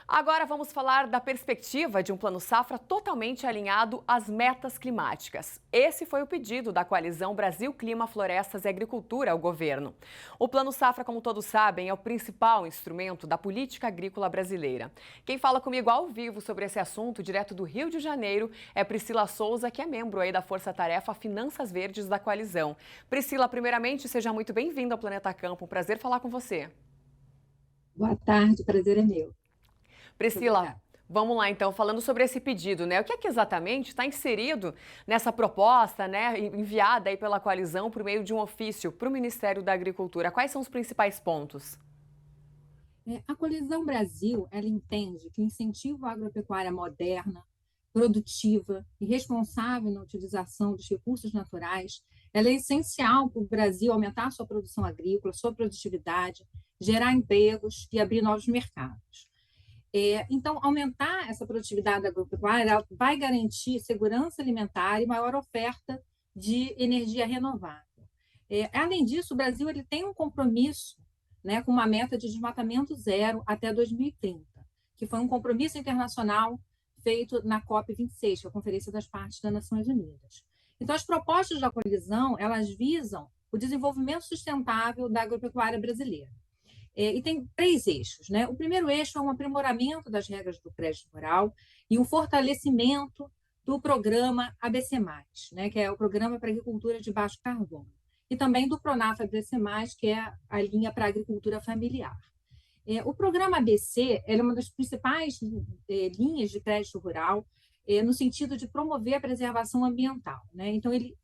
Agora vamos falar da perspectiva de um plano safra totalmente alinhado às metas climáticas. Esse foi o pedido da coalizão Brasil Clima, Florestas e Agricultura ao governo. O plano safra, como todos sabem, é o principal instrumento da política agrícola brasileira. Quem fala comigo ao vivo sobre esse assunto, direto do Rio de Janeiro, é Priscila Souza, que é membro aí da Força Tarefa Finanças Verdes da coalizão. Priscila, primeiramente, seja muito bem-vinda ao Planeta Campo. Um prazer falar com você. Boa tarde, o prazer é meu. Muito Priscila, obrigada. vamos lá então, falando sobre esse pedido, né? O que é que exatamente está inserido nessa proposta, né, enviada aí pela coalizão por meio de um ofício para o Ministério da Agricultura? Quais são os principais pontos? A Coalizão Brasil, ela entende que o incentivo à agropecuária moderna, produtiva e responsável na utilização dos recursos naturais, ela é essencial para o Brasil aumentar sua produção agrícola, sua produtividade, gerar empregos e abrir novos mercados. Então, aumentar essa produtividade agropecuária ela vai garantir segurança alimentar e maior oferta de energia renovável. Além disso, o Brasil ele tem um compromisso, né, com uma meta de desmatamento zero até 2030, que foi um compromisso internacional feito na COP26, que é a Conferência das Partes das Nações Unidas. Então, as propostas da coalizão, elas visam o desenvolvimento sustentável da agropecuária brasileira. E tem três eixos, né? O primeiro eixo é um aprimoramento das regras do crédito rural e um fortalecimento do programa ABC+, né? Que é o Programa para Agricultura de Baixo Carbono, e também do Pronaf ABC+, que é a linha para a agricultura familiar. O programa ABC é uma das principais linhas de crédito rural no sentido de promover a preservação ambiental, né? Então, ele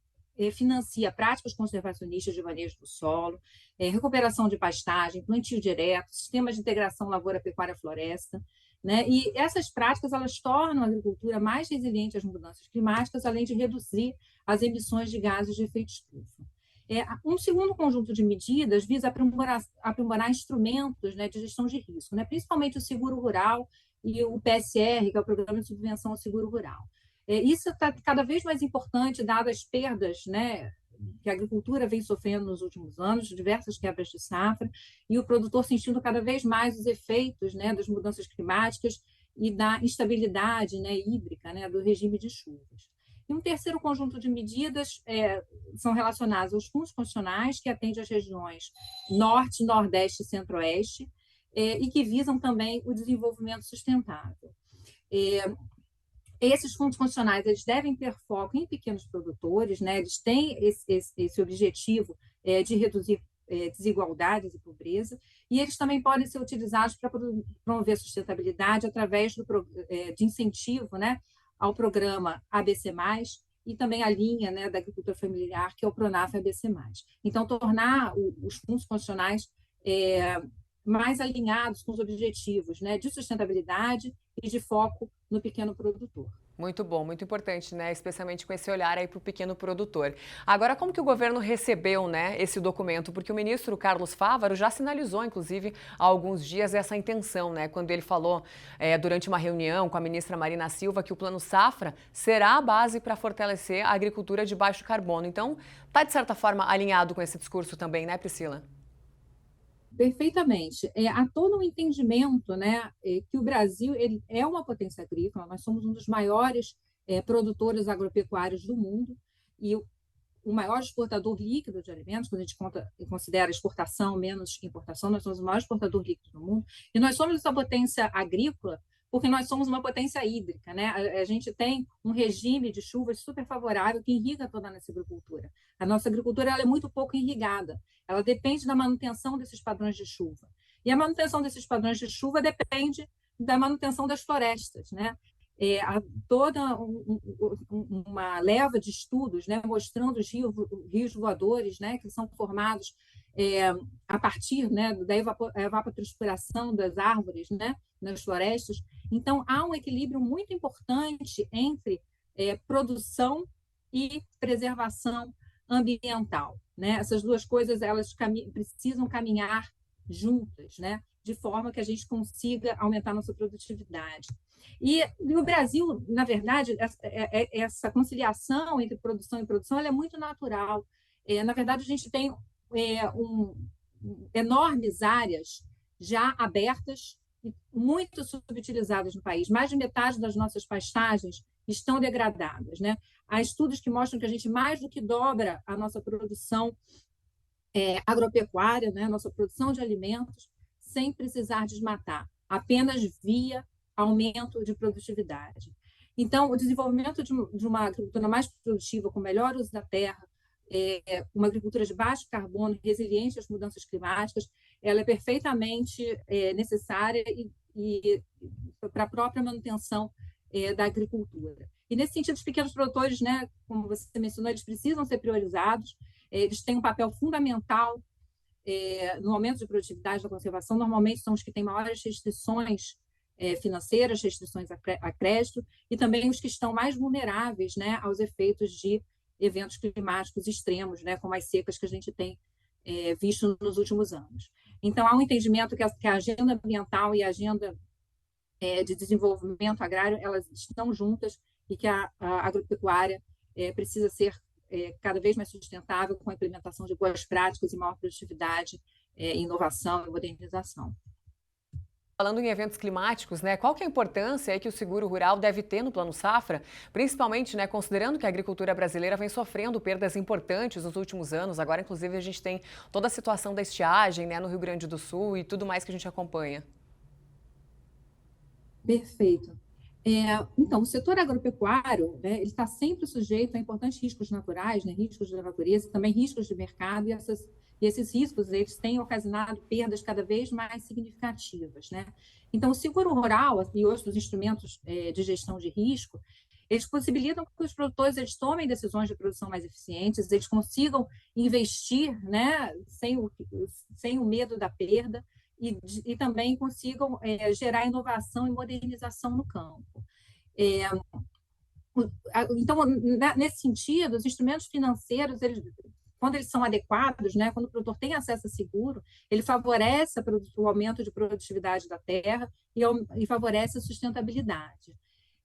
financia práticas conservacionistas de manejo do solo, recuperação de pastagem, plantio direto, sistemas de integração lavoura-pecuária-floresta, né? E essas práticas elas tornam a agricultura mais resiliente às mudanças climáticas, além de reduzir as emissões de gases de efeito estufa. Um segundo conjunto de medidas visa aprimorar instrumentos, né, de gestão de risco, né, principalmente o seguro rural e o PSR, que é o Programa de Subvenção ao Seguro Rural. Isso está cada vez mais importante, dadas as perdas, né, que a agricultura vem sofrendo nos últimos anos, diversas quebras de safra, e o produtor sentindo cada vez mais os efeitos, né, das mudanças climáticas e da instabilidade, né, hídrica, né, do regime de chuvas. E um terceiro conjunto de medidas são relacionadas aos fundos constitucionais, que atendem às regiões Norte, Nordeste e Centro-Oeste, e que visam também o desenvolvimento sustentável. Esses fundos constitucionais eles devem ter foco em pequenos produtores, né? Eles têm esse objetivo de reduzir desigualdades e pobreza, e eles também podem ser utilizados para promover sustentabilidade através de incentivo, né, ao programa ABC+, e também a linha, né, da agricultura familiar, que é o Pronaf ABC+. Então, tornar os fundos constitucionais mais alinhados com os objetivos, né, de sustentabilidade e de foco no pequeno produtor. Muito bom, muito importante, né? Especialmente com esse olhar aí para o pequeno produtor. Agora, como que o governo recebeu, né, esse documento? Porque o ministro Carlos Fávaro já sinalizou, inclusive, há alguns dias essa intenção, né? Quando ele falou durante uma reunião com a ministra Marina Silva que o Plano Safra será a base para fortalecer a agricultura de baixo carbono. Então, está de certa forma alinhado com esse discurso também, né, Priscila? Perfeitamente. Há todo um entendimento, né, que o Brasil ele é uma potência agrícola, nós somos um dos maiores produtores agropecuários do mundo e o maior exportador líquido de alimentos, quando a gente considera exportação menos importação, nós somos o maior exportador líquido do mundo, e nós somos essa potência agrícola porque nós somos uma potência hídrica, né? A gente tem um regime de chuvas super favorável que irriga toda a nossa agricultura. A nossa agricultura ela é muito pouco irrigada, ela depende da manutenção desses padrões de chuva. E a manutenção desses padrões de chuva depende da manutenção das florestas, né? Há toda uma leva de estudos, né, mostrando os rios voadores, né, que são formados a partir, né, da evapotranspiração das árvores, né, nas florestas. Então, há um equilíbrio muito importante entre produção e preservação ambiental, né? Essas duas coisas elas precisam caminhar juntas, né? De forma que a gente consiga aumentar nossa produtividade. E o Brasil, na verdade, essa conciliação entre produção e produção ela é muito natural. Na verdade, a gente tem enormes áreas já abertas muito subutilizadas no país. Mais de metade das nossas pastagens estão degradadas, né? Há estudos que mostram que a gente mais do que dobra a nossa produção agropecuária, né? Nossa produção de alimentos, sem precisar desmatar, apenas via aumento de produtividade. Então, o desenvolvimento de uma agricultura mais produtiva, com melhor uso da terra, uma agricultura de baixo carbono, resiliente às mudanças climáticas, ela é perfeitamente necessária e para a própria manutenção da agricultura. E, nesse sentido, os pequenos produtores, né, como você mencionou, eles precisam ser priorizados, eles têm um papel fundamental no aumento de produtividade da conservação. Normalmente são os que têm maiores restrições financeiras, restrições a crédito, e também os que estão mais vulneráveis, né, aos efeitos de eventos climáticos extremos, né, como as secas que a gente tem visto nos últimos anos. Então, há um entendimento que a agenda ambiental e a agenda de desenvolvimento agrário, elas estão juntas, e que a agropecuária precisa ser cada vez mais sustentável, com a implementação de boas práticas e maior produtividade, inovação e modernização. Falando em eventos climáticos, né, qual que é a importância que o seguro rural deve ter no Plano Safra, principalmente, né, considerando que a agricultura brasileira vem sofrendo perdas importantes nos últimos anos. Agora, inclusive, a gente tem toda a situação da estiagem, né, no Rio Grande do Sul e tudo mais que a gente acompanha. Perfeito. Então, o setor agropecuário, né, ele está sempre sujeito a importantes riscos naturais, né, riscos da natureza, também riscos de mercado, e esses riscos eles têm ocasionado perdas cada vez mais significativas, né? Então, o seguro rural e outros instrumentos de gestão de risco, eles possibilitam que os produtores eles tomem decisões de produção mais eficientes, eles consigam investir, né, sem o medo da perda, e também consigam gerar inovação e modernização no campo. Então, nesse sentido, os instrumentos financeiros, quando eles são adequados, né, quando o produtor tem acesso a seguro, ele favorece o aumento de produtividade da terra e favorece a sustentabilidade.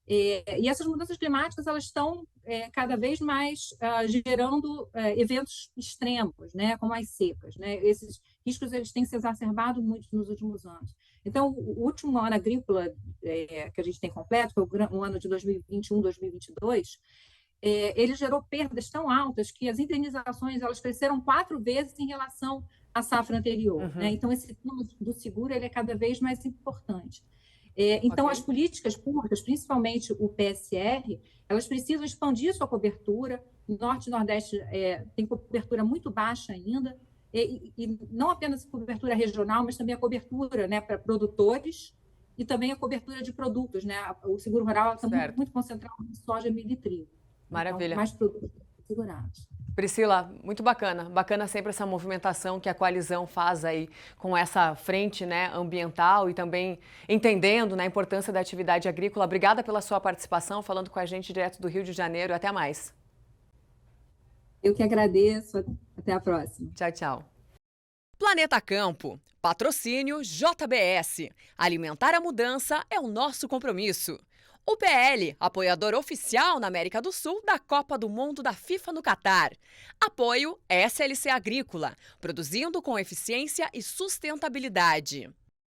E essas mudanças climáticas elas estão cada vez mais gerando eventos extremos, né, como as secas, né? Esses riscos eles têm se exacerbado muito nos últimos anos. Então, o último ano agrícola que a gente tem completo, foi o ano de 2021-2022, ele gerou perdas tão altas que as indenizações elas cresceram 4 vezes em relação à safra anterior. Uhum. Né? Então, esse plano do seguro ele é cada vez mais importante. Então, Okay. As políticas públicas, principalmente o PSR, elas precisam expandir sua cobertura. O Norte e Nordeste tem cobertura muito baixa ainda, e não apenas cobertura regional, mas também a cobertura, né, para produtores e também a cobertura de produtos. Né? O seguro rural está muito concentrado em soja, milho e trigo. Maravilha. Então, mais produtos segurados. Priscila, muito bacana. Bacana sempre essa movimentação que a coalizão faz aí com essa frente, né, ambiental e também entendendo, né, a importância da atividade agrícola. Obrigada pela sua participação, falando com a gente direto do Rio de Janeiro. Até mais. Eu que agradeço. Até a próxima. Tchau, tchau. Planeta Campo. Patrocínio JBS. Alimentar a mudança é o nosso compromisso. O PL, apoiador oficial na América do Sul da Copa do Mundo da FIFA no Catar. Apoio SLC Agrícola, produzindo com eficiência e sustentabilidade.